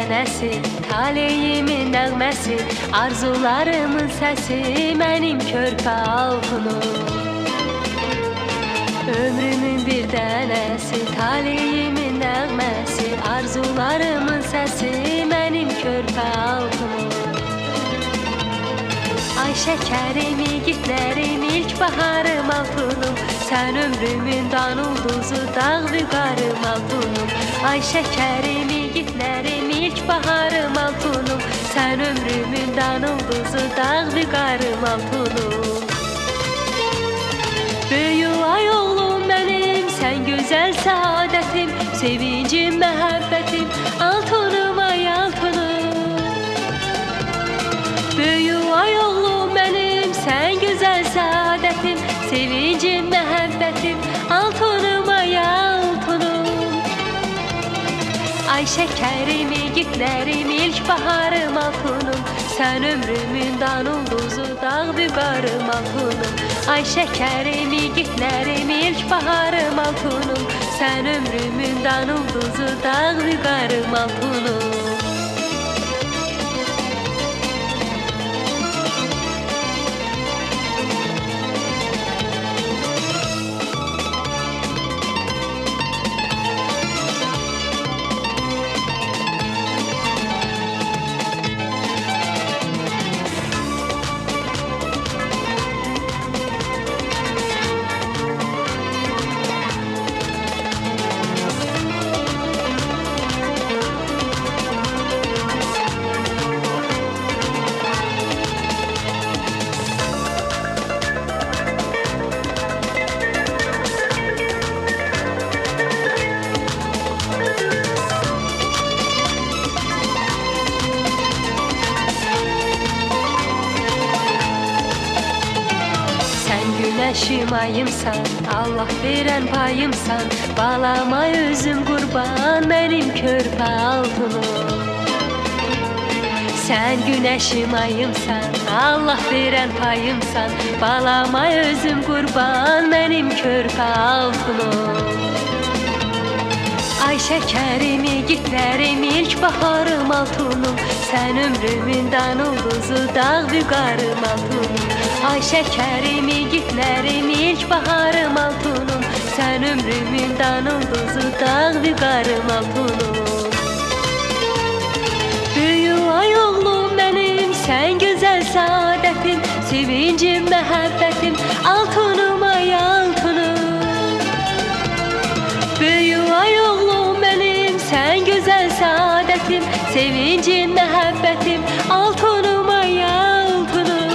dənəsi, taleyimin nəğməsi, arzularımın səsi, mənim körpə altınım. Ömrümün bir dənəsi, taleyimin nəğməsi, arzularımın səsi, mənim körpə altınım. Ay şəkərim, igidlərim, ilk baharım altınım, sən ömrümün dan ulduzu, dağ vüqarım altınım. Ay şəkərim, igidlərim, ilk baharım altınım, sən ömrümün dan ulduzu, dağ vüqarım altınım. Böyük ay oğlum mənim, sən gözəl səadətim, sevincim, məhəbbətim, altınım ay altınım. Böyük ay oğlum mənim, sən gözəl səadətim, sevincim, məhəbbətim, altınım ay altınım. Ay şəkərim, igidlərim, ilk baharım altınım, sən ömrümün dan ulduzu, dağ vüqarım altınım. Ay şəkərim, igidlərim, ilk baharım altınım, sən ömrümün dan ulduzu, dağ vüqarım altınım. Güneşim ayımsan, Allah verən payımsan, balama özüm qurban, mənim körpə altınım. Sən güneşim ayımsan, Allah verən payımsan, balama özüm qurban, mənim körpə altınım. Ay şəkərim, igidlərim, ilk baharım altınım, sən ömrümün dan ulduzu, dağ vüqarım altınım. Ay şəkərim, igidlərim, ilk baharım altınım, sən ömrümün dan ulduzu, dağ vüqarım altınım. Böyük ay oğlum mənim, sən gözəl səadətim, sevincim, məhəbbətim, altınım ay altınım. Böyük ay oğlum mənim, sən gözəl səadətim, sevincim, məhəbbətim, altınım ay altınım.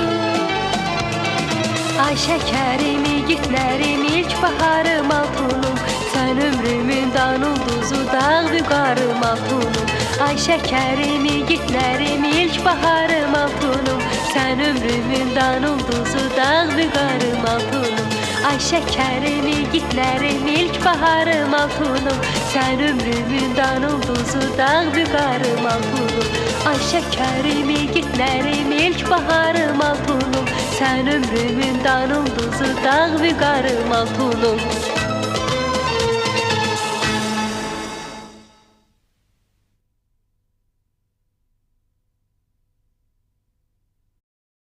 Ay şəkərim, igidlərim, ilk baharım altınım, sən ömrümün dan ulduzu, dağ vüqarım altınım. Ay şəkərim, igidlərim, ilk baharım altınım, sən ömrümün dan ulduzu, dağ vüqarım altınım. Ay şəkərim, igidlərim, ilk baharım altınım, sən ömrümün dan ulduzu, dağ vüqarım altınım. Ay şəkərim, igidlərim, ilk baharım altınım, sən ömrümün dan ulduzu, dağ vüqarım altınım.